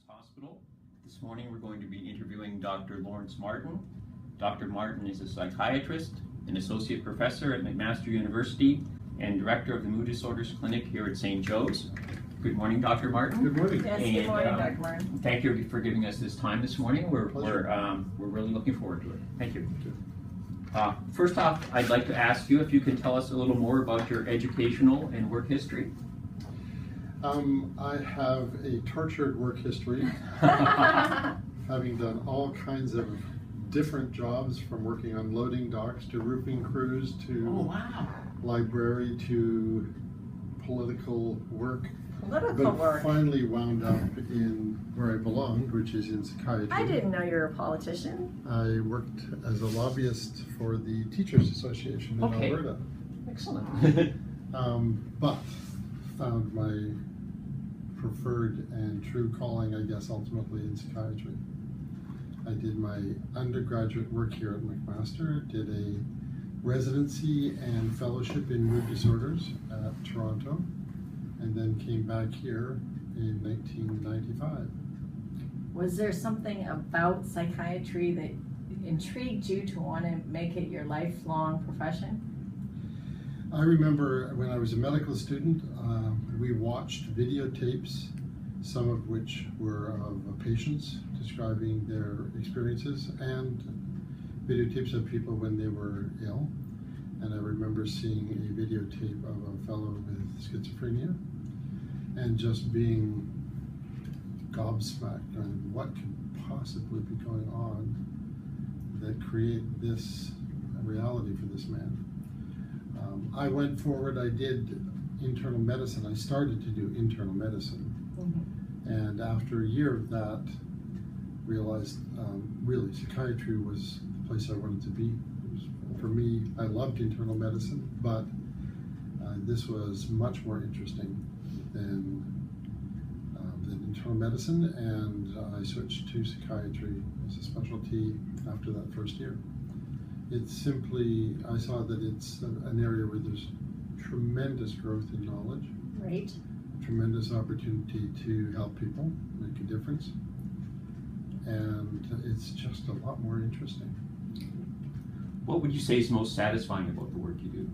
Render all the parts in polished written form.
Hospital. This morning we're going to be interviewing Dr. Lawrence Martin. Dr. Martin is a psychiatrist, an associate professor at McMaster University, and director of the Mood Disorders Clinic here at St. Joe's. Good morning, Dr. Martin. Good morning. Yes, good morning, Dr. Martin. Thank you for giving us this time this morning. We're really looking forward to it. Thank you. First off, I'd like to ask you if you can tell us a little more about your educational and work history. I have a tortured work history, having done all kinds of different jobs, from working on loading docks to roofing crews to library to political work. But finally wound up in where I belonged, which is in psychiatry. I didn't know you were a politician. I worked as a lobbyist for the Teachers Association in Alberta. Excellent. But found my preferred and true calling, I guess, ultimately in psychiatry. I did my undergraduate work here at McMaster, did a residency and fellowship in mood disorders at Toronto, and then came back here in 1995. Was there something about psychiatry that intrigued you to want to make it your lifelong profession? I remember when I was a medical student, we watched videotapes, some of which were of patients describing their experiences, and videotapes of people when they were ill. And I remember seeing a videotape of a fellow with schizophrenia and just being gobsmacked on what could possibly be going on that create this reality for this man. I went forward, I did internal medicine. I started to do internal medicine. And after a year of that, realized really psychiatry was the place I wanted to be. For me, I loved internal medicine, but this was much more interesting than internal medicine, and I switched to psychiatry as a specialty after that first year. It's simply, I saw that it's an area where there's tremendous growth in knowledge, right? Tremendous opportunity to help people make a difference, and it's just a lot more interesting. What would you say is most satisfying about the work you do?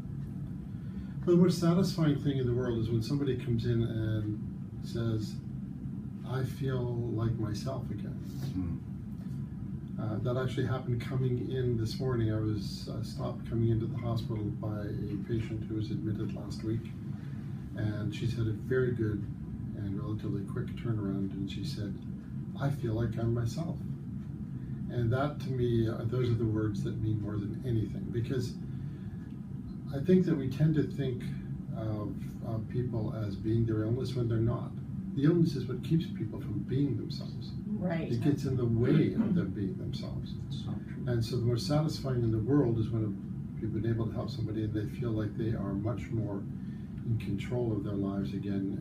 Well, the most satisfying thing in the world is when somebody comes in and says, I feel like myself again. That actually happened coming in this morning. I was stopped coming into the hospital by a patient who was admitted last week, and she's had a very good and relatively quick turnaround, and she said, I feel like I'm myself. And that, to me, those are the words that mean more than anything, because I think that we tend to think of people as being their illness when they're not. The illness is what keeps people from being themselves. Right. It gets in the way of them being themselves. And so the most satisfying in the world is when you've been able to help somebody and they feel like they are much more in control of their lives again,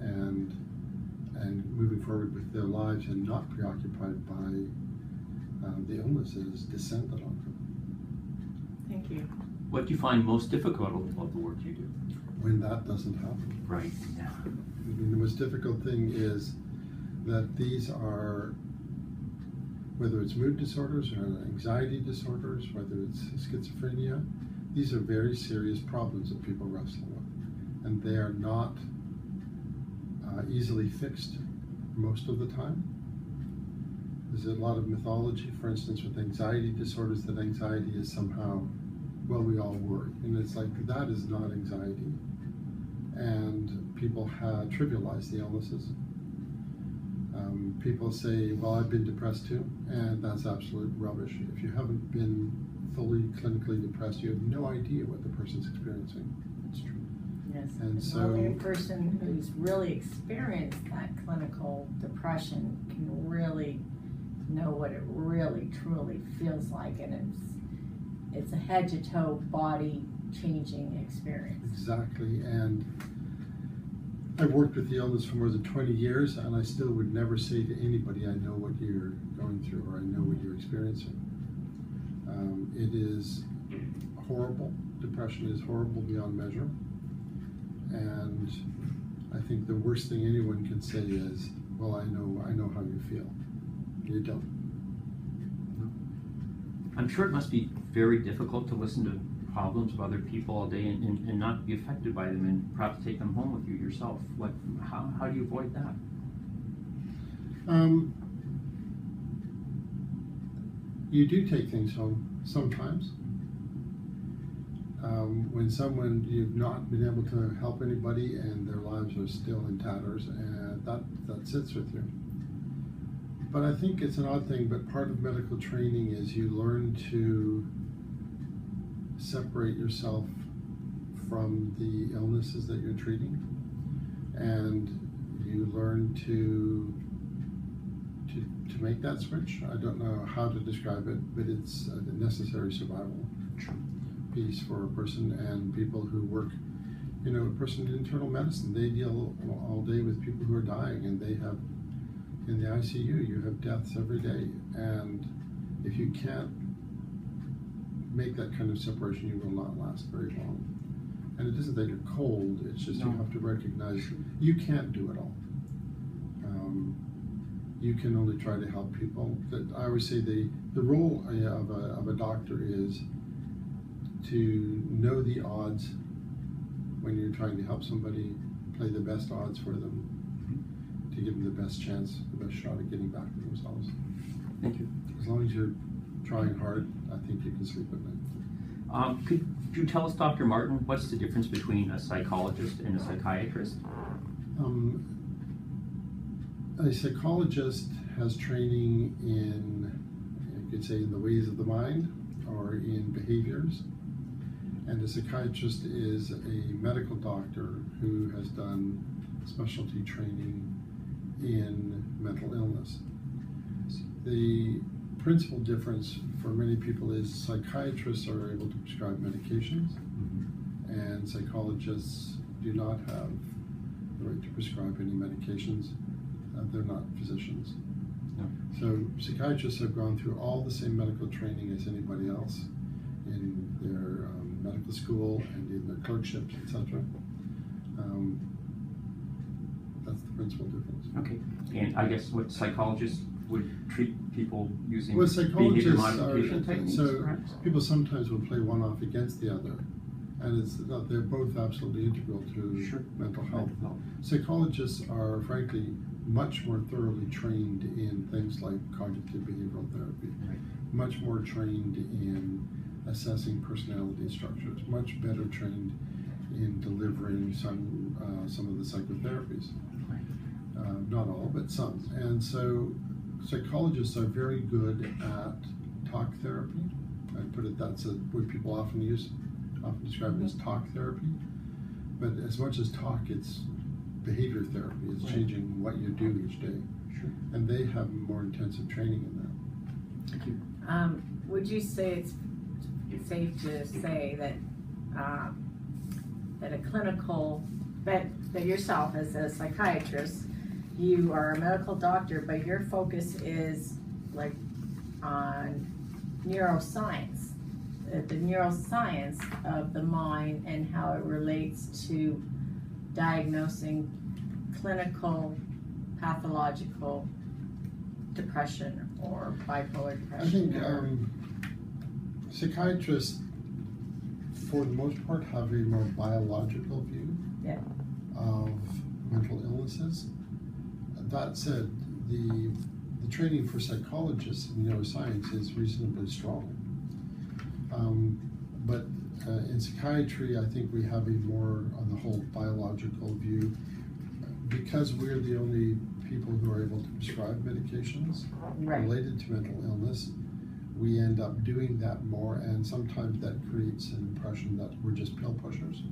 and moving forward with their lives and not preoccupied by the illnesses descended on them. Thank you. What do you find most difficult about the work you do? When that doesn't happen. Right. Yeah. I mean, the most difficult thing is that these are, whether it's mood disorders or anxiety disorders, whether it's schizophrenia, these are very serious problems that people wrestle with. And they are not easily fixed most of the time. There's a lot of mythology, for instance, with anxiety disorders, that anxiety is somehow, well, we all worry. And it's like, that is not anxiety. And people trivialize the illnesses. People say, well, I've been depressed too, and that's absolute rubbish. If you haven't been fully clinically depressed, you have no idea what the person's experiencing. It's true. Yes, and so only a person who's really experienced that clinical depression can really know what it really truly feels like, and it's a head to toe body changing experience. Exactly. And I've worked with the illness for more than 20 years, and I still would never say to anybody, I know what you're going through, or I know what you're experiencing. It is horrible. Depression is horrible beyond measure. And I think the worst thing anyone can say is, well, I know how you feel. You don't. I'm sure it must be very difficult to listen to problems of other people all day and not be affected by them, and perhaps take them home with you yourself. How do you avoid that? You do take things home sometimes. When someone, you've not been able to help anybody and their lives are still in tatters, and that sits with you. But I think it's an odd thing, but part of medical training is you learn to separate yourself from the illnesses that you're treating, and you learn to make that switch. I don't know how to describe it, but it's a necessary survival piece for a person, and people who work, a person in internal medicine, they deal all day with people who are dying, and they have, in the ICU, you have deaths every day, and if you can't make that kind of separation, you will not last very long. And it isn't that you're cold, it's just you have to recognize you can't do it all. You can only try to help people. I always say the role of a doctor is to know the odds when you're trying to help somebody, play the best odds for them, to give them the best chance, the best shot at getting back to themselves. Thank you. As long as you're trying hard, I think you can sleep at night. Could you tell us, Dr. Martin, what's the difference between a psychologist and a psychiatrist? A psychologist has training in, you could say, in the ways of the mind or in behaviors. And a psychiatrist is a medical doctor who has done specialty training in mental illness. The principal difference for many people is psychiatrists are able to prescribe medications, and psychologists do not have the right to prescribe any medications. They're not physicians. No. So psychiatrists have gone through all the same medical training as anybody else in their medical school and in their clerkships, etc. That's the principal difference. Okay, and I guess what psychologists would treat people using Well, behavior psychologists modification techniques, so perhaps? people sometimes will play one off against the other, and they're both absolutely integral to Sure. mental health. Mental health. Psychologists are frankly much more thoroughly trained in things like cognitive behavioral therapy, Right. much more trained in assessing personality structures, much better trained in delivering some of the psychotherapies. Right. Not all, but some. And so psychologists are very good at talk therapy. I put it, that's what people often describe it as talk therapy. But as much as talk, it's behavior therapy. It's Right. changing what you do each day. Sure. And they have more intensive training in that. Thank you. Would you say it's safe to say that that a clinical, that yourself as a psychiatrist, you are a medical doctor, but your focus is like on neuroscience, the neuroscience of the mind and how it relates to diagnosing clinical, pathological depression or bipolar I depression? think psychiatrists, for the most part, have a more biological view Yeah. of mental illnesses. That said, the training for psychologists in neuroscience is reasonably strong. But in psychiatry, I think we have a more, on the whole, biological view. Because we're the only people who are able to prescribe medications Right. related to mental illness, we end up doing that more, and sometimes that creates an impression that we're just pill pushers.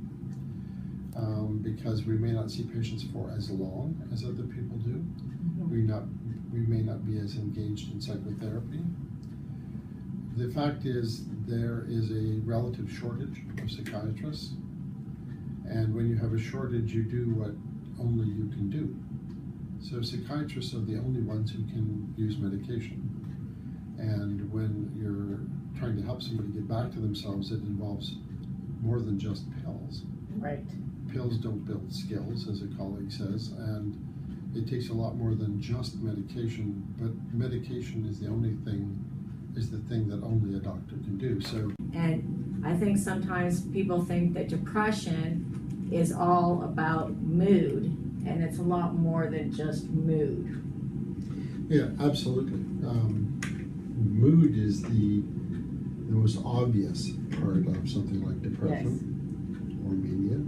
Because we may not see patients for as long as other people do. We may not be as engaged in psychotherapy. The fact is, there is a relative shortage of psychiatrists, and when you have a shortage, you do what only you can do. So psychiatrists are the only ones who can use medication. And when you're trying to help somebody get back to themselves, it involves more than just pills. Right. Pills don't build skills, as a colleague says, and it takes a lot more than just medication, but medication is the thing that only a doctor can do. So, and I think sometimes people think that depression is all about mood, and it's a lot more than just mood. yeah, absolutely. Mood is the most obvious part of something like depression or mania.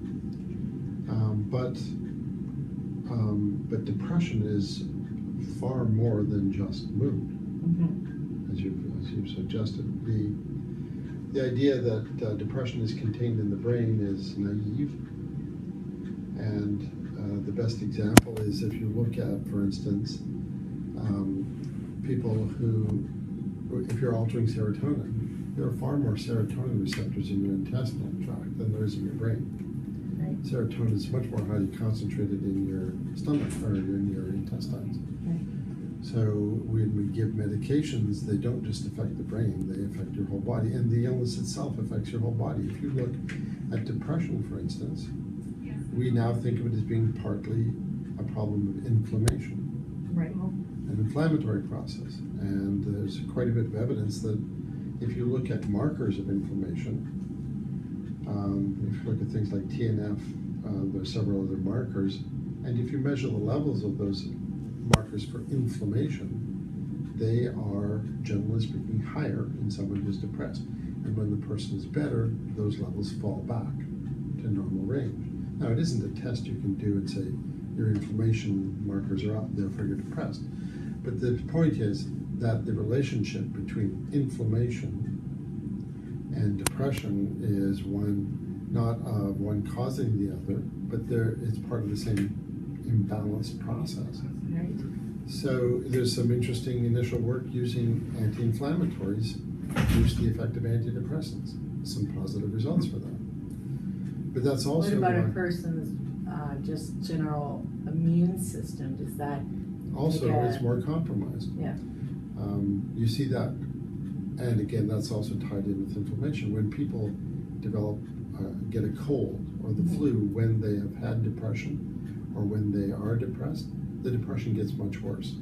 But depression is far more than just mood, as you've suggested. The idea that depression is contained in the brain is naive, and the best example is if you look at, for instance, people who, if you're altering serotonin, there are far more serotonin receptors in your intestinal tract than there is in your brain. Right. Serotonin is much more highly concentrated in your stomach or in your intestines. Right. So when we give medications, they don't just affect the brain, they affect your whole body. And the illness itself affects your whole body. If you look at depression, for instance, we now think of it as being partly a problem of inflammation. Right. An inflammatory process. And there's quite a bit of evidence that if you look at markers of inflammation, if you look at things like TNF, there are several other markers, and if you measure the levels of those markers for inflammation, they are, generally speaking, higher in someone who's depressed. And when the person is better, those levels fall back to normal range. Now, it isn't a test you can do and say, your inflammation markers are up, therefore you're depressed. But the point is that the relationship between inflammation and depression is one, not one causing the other, but it's part of the same imbalanced process. Right. So there's some interesting initial work using anti-inflammatories to boost the effect of antidepressants. Some positive results for that. But that's also... What about a person's just general immune system? Does that... Also, it's more compromised. Yeah. You see that, and again, that's also tied in with inflammation. When people get a cold or the flu when they have had depression or when they are depressed, the depression gets much worse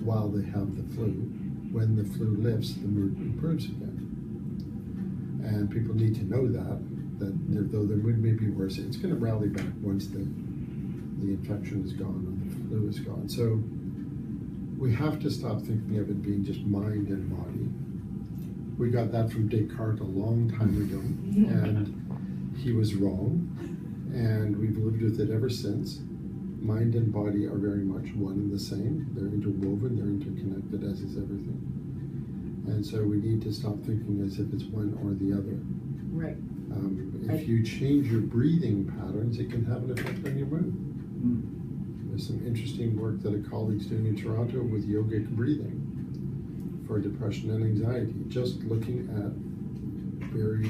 while they have the flu. When the flu lifts, the mood improves again. And people need to know that though their mood may be worse, it's going to rally back once the infection is gone or the flu is gone. So we have to stop thinking of it being just mind and body. We got that from Descartes a long time ago, and he was wrong, and we've lived with it ever since. Mind and body are very much one and the same. They're interwoven, they're interconnected, as is everything. And so we need to stop thinking as if it's one or the other. Right. If you change your breathing patterns, it can have an effect on your mood. There's some interesting work that a colleague's doing in Toronto with yogic breathing for depression and anxiety, just looking at very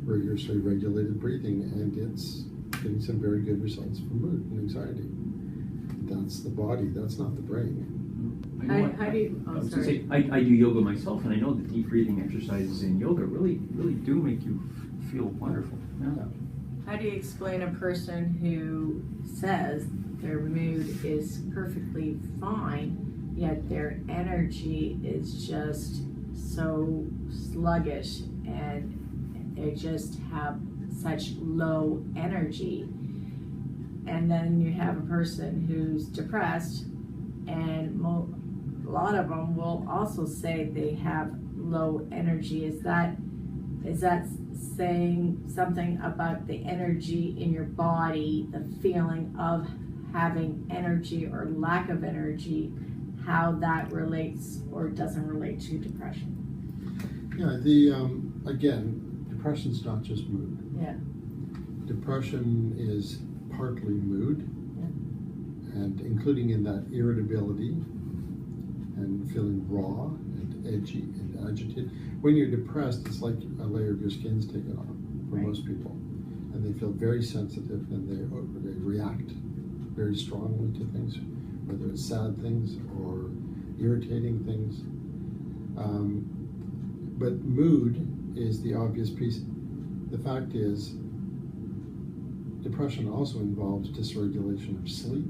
rigorously regulated breathing, and it's getting some very good results for mood and anxiety. That's the body, that's not the brain. How do you, oh, sorry. I do yoga myself, and I know that deep breathing exercises in yoga really do make you feel wonderful. Yeah. How do you explain a person who says their mood is perfectly fine, yet their energy is just so sluggish and they just have such low energy? And then you have a person who's depressed, and a lot of them will also say they have low energy. Is that saying something about the energy in your body, the feeling of having energy or lack of energy, how that relates or doesn't relate to depression? Yeah, again, depression's not just mood. Yeah. Depression is partly mood, and including in that irritability and feeling raw and edgy and agitated. When you're depressed, it's like a layer of your skin's taken off for most people, and they feel very sensitive, and they react very strongly to things, whether it's sad things or irritating things. But mood is the obvious piece. The fact is, depression also involves dysregulation of sleep,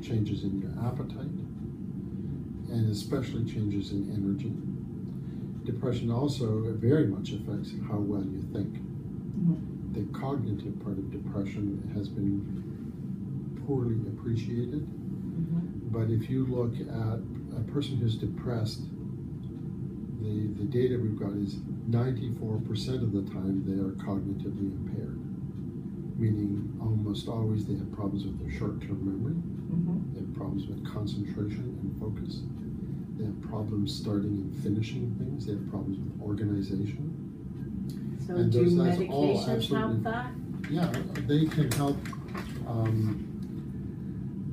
changes in your appetite, and especially changes in energy. Depression also very much affects how well you think. Mm-hmm. The cognitive part of depression has been poorly appreciated. Mm-hmm. But if you look at a person who's depressed, the data we've got is 94% of the time they are cognitively impaired, meaning almost always they have problems with their short-term memory, Mm-hmm. they have problems with concentration and focus, they have problems starting and finishing things, they have problems with organization. So And do that's all medications absolutely- help that? Yeah, they can help.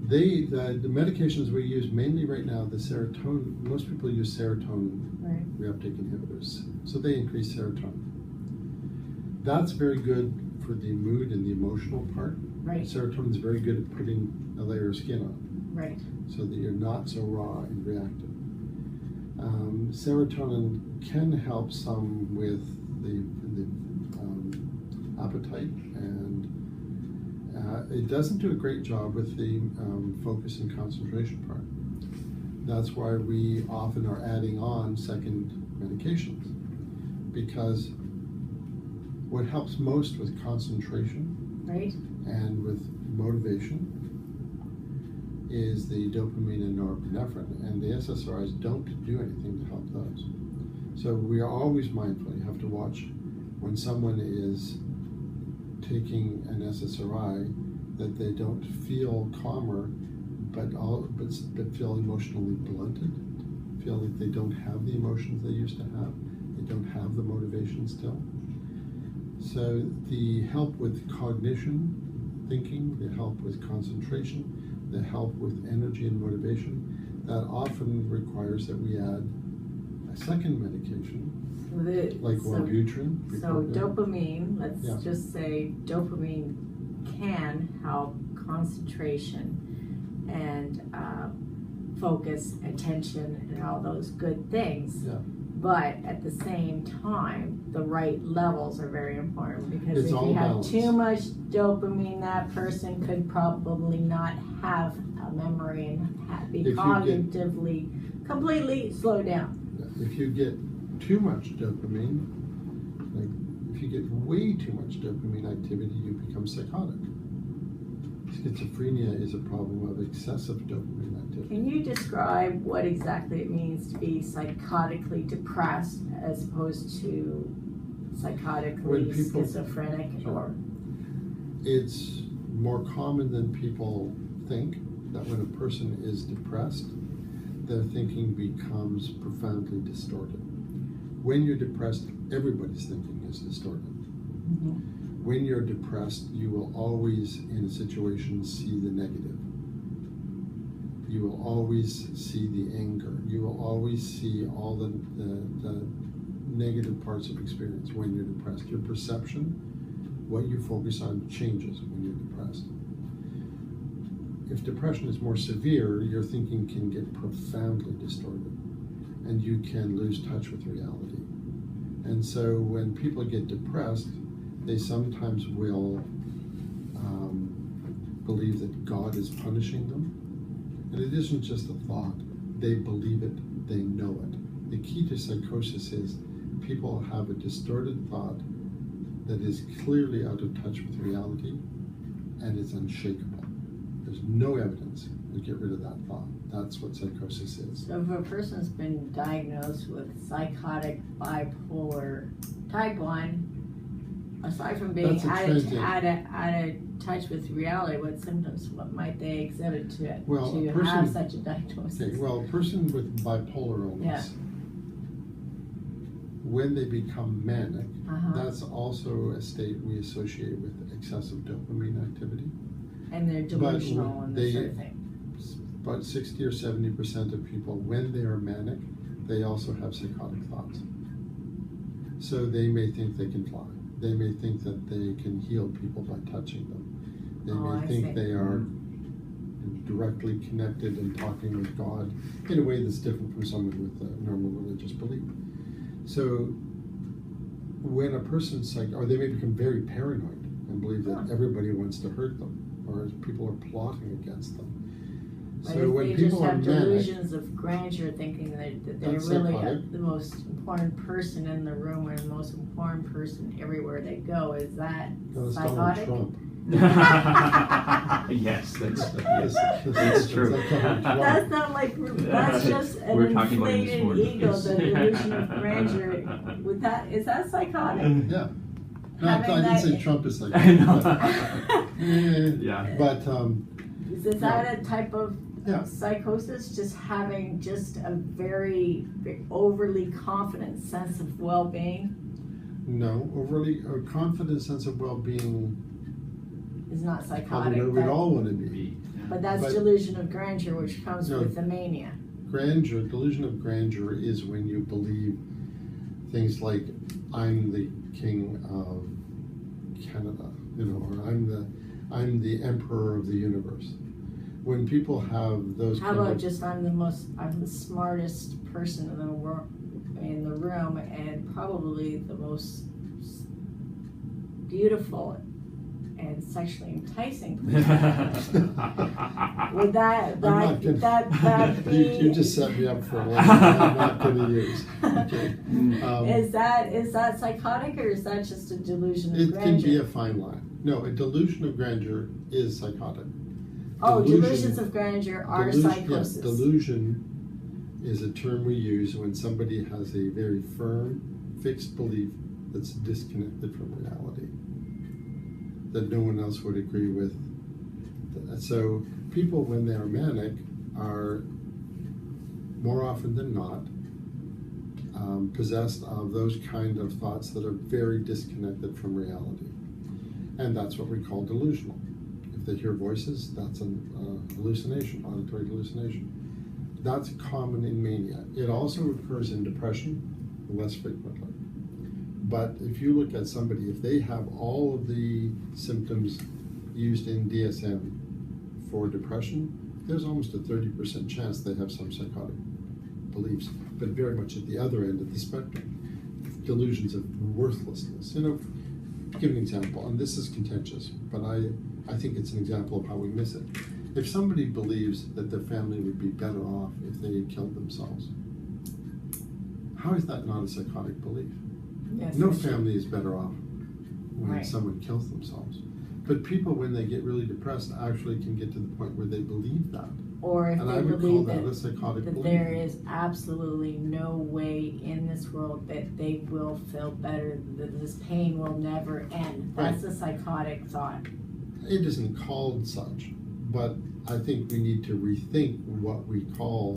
The medications we use mainly right now, the serotonin, most people use serotonin Right. reuptake inhibitors, so they increase serotonin. That's very good for the mood and the emotional part. Right. Serotonin is very good at putting a layer of skin on, Right. so that you're not so raw and reactive. Serotonin can help some with the appetite, and it doesn't do a great job with the focus and concentration part. That's why we often are adding on second medications, because what helps most with concentration Right. and with motivation is the dopamine and norepinephrine, and the SSRIs don't do anything to help those. So we are always mindful. You have to watch when someone is taking an SSRI that they don't feel calmer, but feel emotionally blunted, feel like they don't have the emotions they used to have, they don't have the motivation still. So the help with cognition, thinking, the help with concentration, the help with energy and motivation, that often requires that we add a second medication, like Wellbutrin. So dopamine, let's Yeah. just say dopamine can help concentration and focus, attention, and all those good things. Yeah. But at the same time, the right levels are very important, because It's if all you have balance. too much dopamine, that person could probably not have a memory and be If you get- cognitively completely slowed down. If you get too much dopamine, like if you get way too much dopamine activity, you become psychotic. Schizophrenia is a problem of excessive dopamine activity. Can you describe what exactly it means to be psychotically depressed as opposed to psychotically When people- schizophrenic? Sure. Or It's more common than people think that when a person is depressed, their thinking becomes profoundly distorted. When you're depressed, everybody's thinking is distorted. Mhm. When you're depressed, you will always, in a situation, see the negative. You will always see the anger. You will always see all the negative parts of experience when you're depressed. Your perception, what you focus on, changes when you're depressed. If depression is more severe, your thinking can get profoundly distorted, and you can lose touch with reality. And so when people get depressed, they sometimes will believe that God is punishing them. And it isn't just a thought. They believe it, they know it. The key to psychosis is people have a distorted thought that is clearly out of touch with reality, and it's unshakable. There's no evidence to get rid of that thought. That's what psychosis is. So if a person's been diagnosed with psychotic bipolar type 1, aside from being That's a out of transient. touch with reality, what symptoms, what might they exhibit to Well, a person- have such a diagnosis? Okay, well, a person with bipolar illness, when they become manic, Uh-huh. that's also a state we associate with excessive dopamine activity. And they're delusional and they- this sort of thing. About 60 or 70% of people, when they are manic, they also have psychotic thoughts. So they may think they can fly. They may think that they can heal people by touching them. They Oh, may I think see. they are directly connected and talking with God in a way that's different from someone with a normal religious belief. So when a person's or they may become very paranoid and believe that Huh. everybody wants to hurt them, or people are plotting against them. But So if when they just people are have manic, delusions of grandeur, thinking that they're That's really psychotic. the most important person in the room or the most important person everywhere they go, is that that's Donald psychotic? Trump. Yes, that's That's true. That's not like, that's just an We're talking about it this inflated morning. ego, the delusion of grandeur. With that, is that psychotic? Yeah. No, Having I didn't that- say Trump is like I know. Yeah. Yeah. But Is that a type of Yeah. psychosis? Just having just a very overly confident sense of well-being no, overly a confident sense of well-being, is not probably psychotic. where we'd That- all want to be. But that's But- delusion of grandeur, which comes No. with the mania. Grandeur, delusion of grandeur is when you believe things like, I'm the king of Canada, or I'm the emperor of the universe. When people have those How kind about of, just I'm the smartest person in the world, in the room, and probably the most beautiful and sexually enticing person. Would that be? you just set me up for a line I'm not going to use. Okay. Is that psychotic, or is that just a delusion of It grandeur? can be a fine line. No, a delusion of grandeur is psychotic. Oh, Delusion- delusions of grandeur are Delusion- psychosis. Yes, delusion is a term we use when somebody has a very firm, fixed belief that's disconnected from reality, that no one else would agree with. So people, when they're manic, are more often than not possessed of those kind of thoughts that are very disconnected from reality. And that's what we call delusional. If they hear voices, that's an hallucination, auditory hallucination. That's common in mania. It also occurs in depression, less frequently. But if you look at somebody, if they have all of the symptoms used in DSM for depression, there's almost a 30% chance they have some psychotic beliefs, but very much at the other end of the spectrum. Delusions of worthlessness. Give an example, and this is contentious, but I think it's an example of how we miss it. If somebody believes that their family would be better off if they killed themselves, how is that not a psychotic belief? Yes, No that's true. family is better off when Right. someone kills themselves. But people, when they get really depressed, actually can get to the point where they believe that. Or if And they I would call believe that a that psychotic belief. there is absolutely no way in this world that they will feel better, that this pain will never end. That's a psychotic thought. It isn't called such, but I think we need to rethink what we call,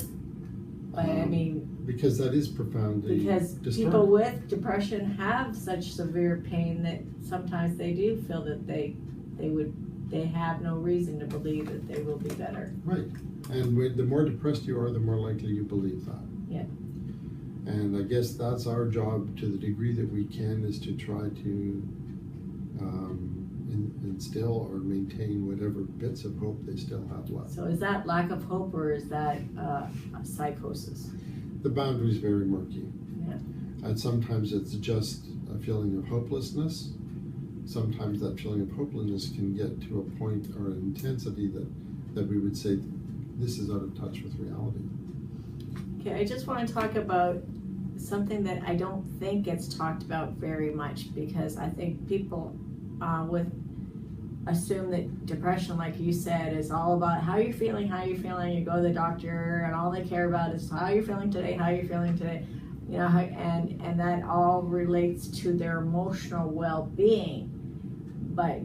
But I mean, because that is profoundly because disturbing. people with depression have such severe pain that sometimes they do feel that they have no reason to believe that they will be better. Right, and the more depressed you are, the more likely you believe that. Yeah. And I guess that's our job, to the degree that we can, is to try to instill or maintain whatever bits of hope they still have left. So is that lack of hope, or is that a psychosis? The boundary's very murky. Yeah. And sometimes it's just a feeling of hopelessness. Sometimes that feeling of hopelessness can get to a point or an intensity that we would say, this is out of touch with reality. Okay, I just want to talk about something that I don't think gets talked about very much, because I think people assume that depression, like you said, is all about how you're feeling, you go to the doctor, and all they care about is how you're feeling today, and that all relates to their emotional well-being. But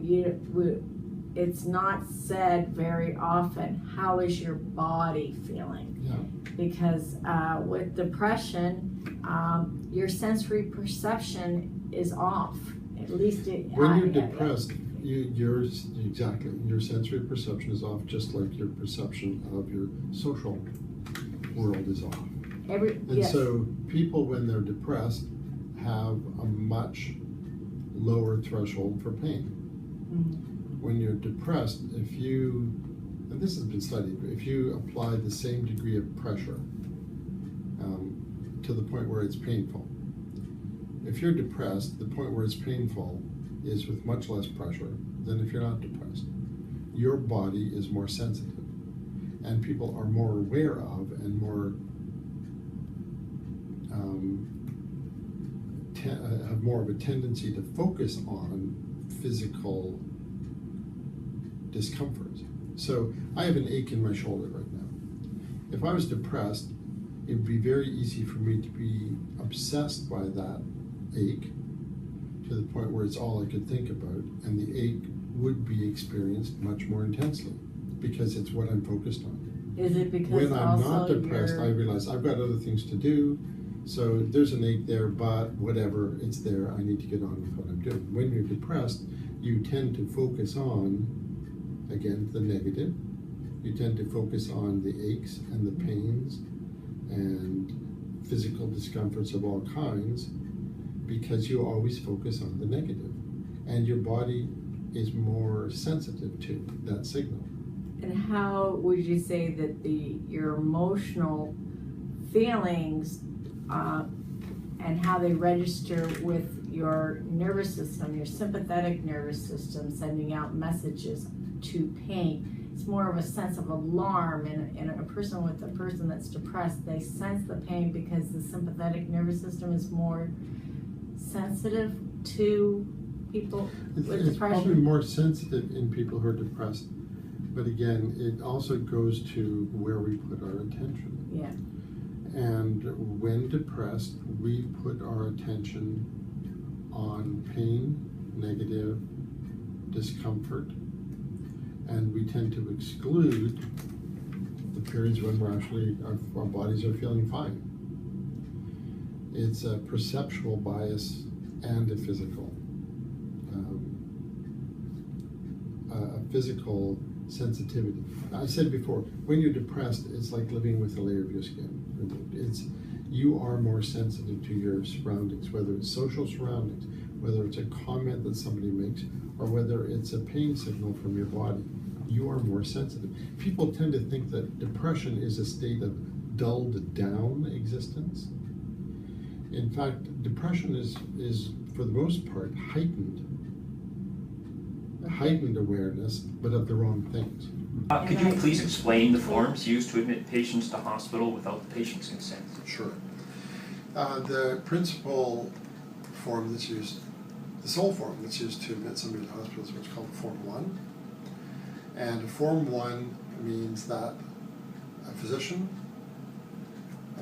it's not said very often, how is your body feeling? Yeah. Because with depression, your sensory perception is off. At least When you're depressed, your sensory perception is off, just like your perception of your social world is off. Yes. So people, when they're depressed, have a much lower threshold for pain. Mhm. When you're depressed, and this has been studied, if you apply the same degree of pressure to the point where it's painful, if you're depressed, the point where it's painful is with much less pressure than if you're not depressed. Your body is more sensitive. and people are more aware of and more have more of a tendency to focus on physical discomforts. So I have an ache in my shoulder right now. If I was depressed, it would be very easy for me to be obsessed by that ache to the point where it's all I could think about, and the ache would be experienced much more intensely because it's what I'm focused on. Is it because when I'm also not depressed, you're... I realize I've got other things to do, so there's an ache there, but whatever, it's there, I need to get on with what I'm doing. When you're depressed, you tend to focus on, again, the negative. You tend to focus on the aches and the pains and physical discomforts of all kinds because you always focus on the negative. And your body is more sensitive to that signal. And how would you say that your emotional feelings and how they register with your nervous system, your sympathetic nervous system, sending out messages to pain? It's more of a sense of alarm, and a person that's depressed, they sense the pain because the sympathetic nervous system is more sensitive to people with It's depression. probably more sensitive in people who are depressed, but again, it also goes to where we put our attention. Yeah. And when depressed, we put our attention on pain, negative, discomfort, and we tend to exclude the periods when we're actually, our bodies are feeling fine. It's a perceptual bias and a physical sensitivity. I said before, when you're depressed, it's like living with a layer of your skin removed. You are more sensitive to your surroundings, whether it's social surroundings, whether it's a comment that somebody makes, or whether it's a pain signal from your body. You are more sensitive. People tend to think that depression is a state of dulled down existence. In fact, depression is for the most part heightened awareness, but of the wrong things. Could you please explain the forms used to admit patients to hospital without the patient's consent? Sure. The principal form that's used, the sole form that's used to admit somebody to hospital is what's called Form 1. And a Form 1 means that a physician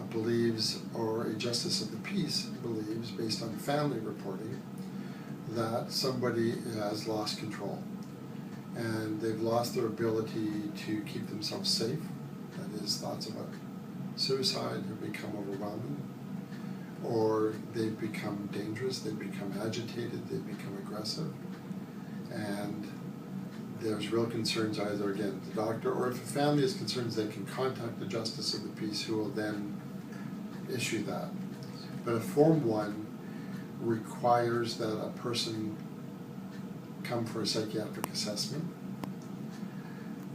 believes, or a justice of the peace believes, based on family reporting, that somebody has lost control. And they've lost their ability to keep themselves safe. That is, thoughts about suicide have become overwhelming, or they've become dangerous, they've become agitated, they've become aggressive, and there's real concerns either, again, the doctor, or if a family is concerned, they can contact the justice of the peace who will then issue that. But a Form 1 requires that a person come for a psychiatric assessment,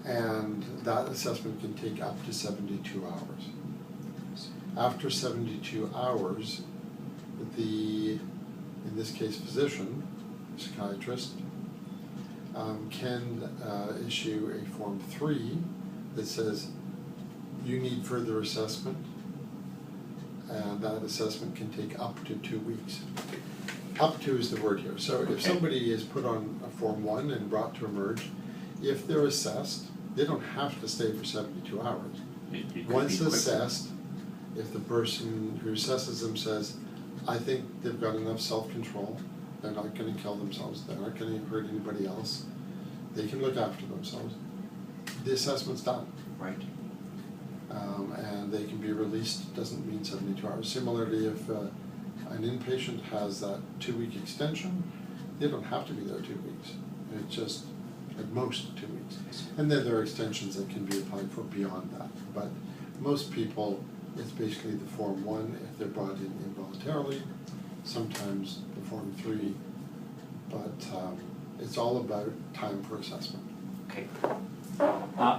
and that assessment can take up to 72 hours. After 72 hours, in this case physician, psychiatrist, can issue a Form 3 that says you need further assessment, and that assessment can take up to 2 weeks. Up to is the word here. So if somebody is put on a Form 1 and brought to emerge, if they're assessed, they don't have to stay for 72 hours. Once assessed, if the person who assesses them says, I think they've got enough self-control, they're not going to kill themselves, they're not going to hurt anybody else, they can look after themselves, the assessment's done. Right. And they can be released, doesn't mean 72 hours. Similarly, if an inpatient has that 2-week extension, they don't have to be there 2 weeks. It's just at most 2 weeks. And then there are extensions that can be applied for beyond that. But most people, it's basically the Form 1 if they're brought in involuntarily, sometimes the Form 3, but it's all about time for assessment. Okay.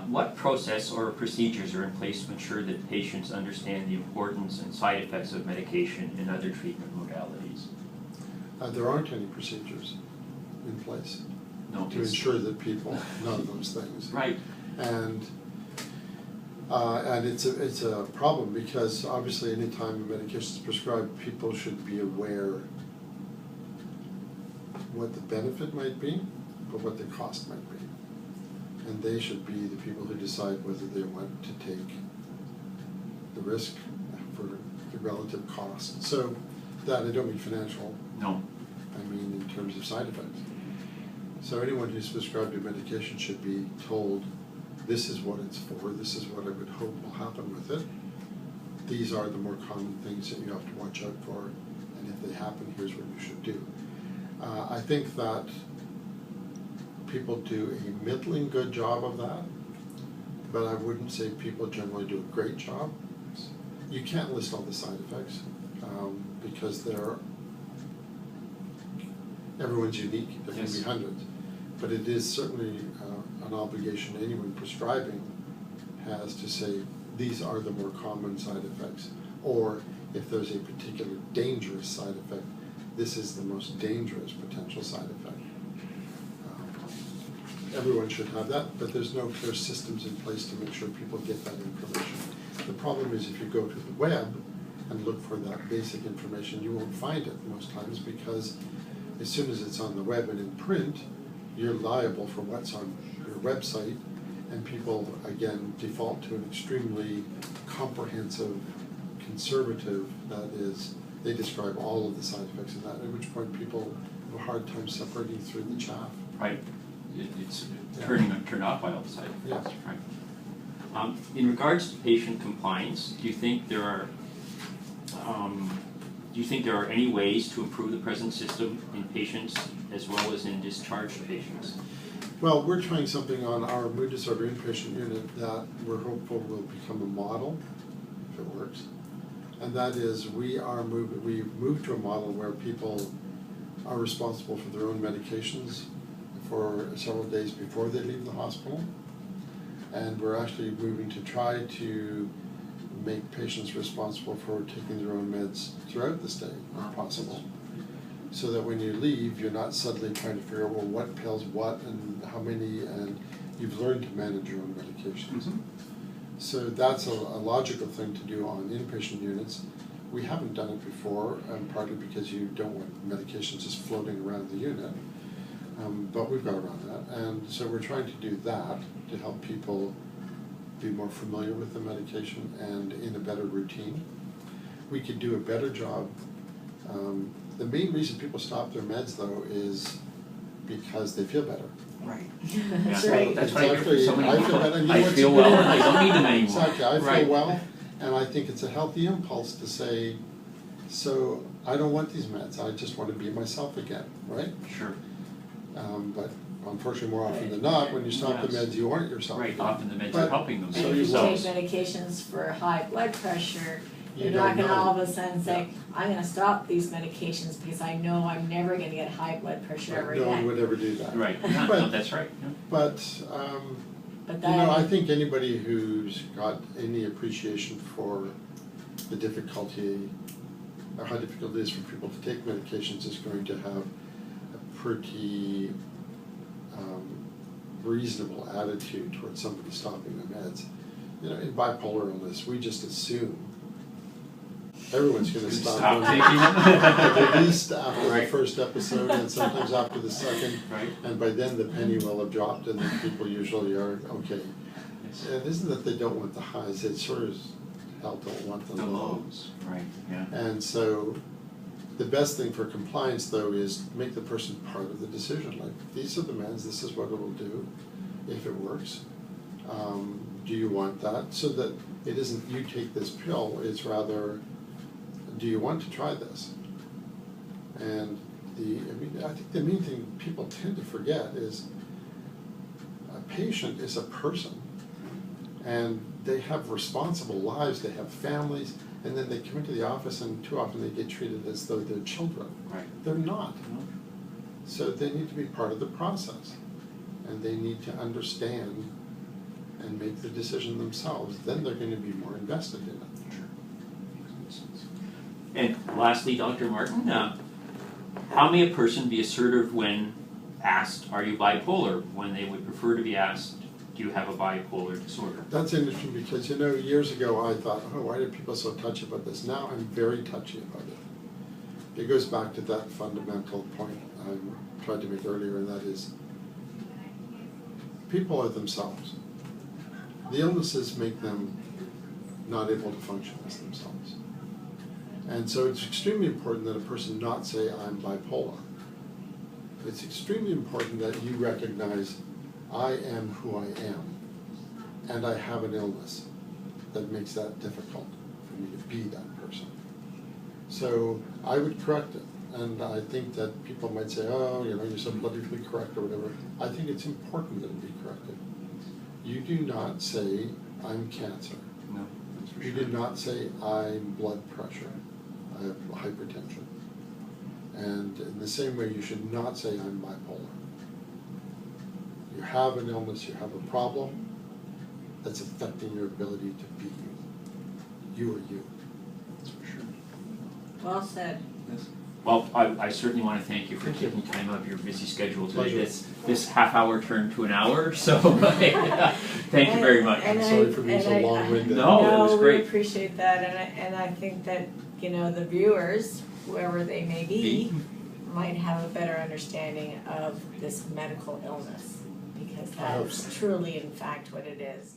What process or procedures are in place to ensure that patients understand the importance and side effects of medication and other treatment modalities? There aren't any procedures in place to ensure that people know those things. Right. And And it's a problem because obviously any time a medication is prescribed, people should be aware what the benefit might be, but what the cost might be. And they should be the people who decide whether they want to take the risk for the relative cost. So that, I don't mean financial. No. I mean in terms of side effects. So anyone who's prescribed a medication should be told, this is what it's for, this is what I would hope will happen with it. These are the more common things that you have to watch out for, and if they happen, here's what you should do. I think that people do a middling good job of that, but I wouldn't say people generally do a great job. You can't list all the side effects because everyone's unique. There can be hundreds, but it is certainly an obligation anyone prescribing has to say these are the more common side effects, or if there's a particular dangerous side effect, this is the most dangerous potential side effect. Everyone should have that, but there's no clear systems in place to make sure people get that information. The problem is if you go to the web and look for that basic information, you won't find it most times, because as soon as it's on the web and in print, you're liable for what's on your website, and people, again, default to an extremely comprehensive, conservative, that is, they describe all of the side effects of that, at which point people have a hard time separating through the chaff. Right. It's turned off by all the side effects. Yes. Right. In regards to patient compliance, do you think there are any ways to improve the present system in patients as well as in discharged patients? Well, we're trying something on our mood disorder inpatient unit that we're hopeful will become a model, if it works. And that is, we've moved to a model where people are responsible for their own medications for several days before they leave the hospital. And we're actually moving to try to make patients responsible for taking their own meds throughout the stay, if possible. So that when you leave, you're not suddenly trying to figure out, well, what pills, what, and how many, and you've learned to manage your own medications. Mm-hmm. So that's a logical thing to do on inpatient units. We haven't done it before, partly because you don't want medications just floating around the unit. But we've got around that, and so we're trying to do that to help people be more familiar with the medication and in a better routine. We could do a better job. The main reason people stop their meds, though, is because they feel better. Right. That's Yeah. right. That's It's what I actually, so many I people. feel better. And I you know feel what's- well, and I don't need them anymore. Exactly, I feel Right. well, and I think it's a healthy impulse to say, so I don't want these meds, I just want to be myself again, right? Sure. But unfortunately, more often than not, when you stop the Yes. meds, you aren't yourself Right. again. Often the meds But- are helping them. And if you themselves. take medications for high blood pressure, You you're don't not gonna know. all of a sudden say, I'm gonna stop these medications because I know I'm never gonna get high blood pressure ever No one again. would ever do that. Right. No, But- that's right. Yeah. But, But you know, I then, think anybody who's got any appreciation for the difficulty, or how difficult it is for people to take medications, is going to have a pretty reasonable attitude towards somebody stopping their meds. You know, in bipolar illness, we just assume everyone's going to stop taking at them. least after the Right. first episode, and sometimes after the second. Right. And by then the penny will have dropped, and then people usually are okay. Yes. And it isn't that they don't want the highs, it sure as hell don't want the The lows. lows. Right. Yeah. And so the best thing for compliance, though, is make the person part of the decision. Like, these are the meds, this is what it will do if it works. Do you want that? So that it isn't you take this pill, it's rather, do you want to try this? And I think the main thing people tend to forget is a patient is a person, and they have responsible lives, they have families, and then they come into the office and too often they get treated as though they're children. Right. They're not. So they need to be part of the process, and they need to understand and make the decision themselves. Then they're going to be more invested in it. Sure. And lastly, Dr. Martin, how may a person be assertive when asked, are you bipolar, when they would prefer to be asked, do you have a bipolar disorder. That's interesting because, you know, years ago I thought, oh, why are people so touchy about this? Now I'm very touchy about it. It goes back to that fundamental point I tried to make earlier, and that is people are themselves. The illnesses make them not able to function as themselves. And so it's extremely important that a person not say, I'm bipolar. It's extremely important that you recognize, I am who I am, and I have an illness that makes that difficult for me to be that person. So I would correct it, and I think that people might say, oh, you know, you're so politically correct or whatever. I think it's important that it be corrected. You do not say, I'm cancer. No, that's for You sure. do not say, I'm blood pressure. I have hypertension. And in the same way, you should not say, I'm bipolar. You have an illness, you have a problem that's affecting your ability to be you. You are you. That's for sure. Well said. Yes. Well, I certainly want to thank you for taking time out of your busy schedule today. Pleasure. This half hour turned to an hour, so thank you very much. And Sorry for being so long-winded. No, it was great. We appreciate that, and I think that, you know, the viewers, whoever they may be, might have a better understanding of this medical illness, because I hope that's so. truly, in fact, what it is.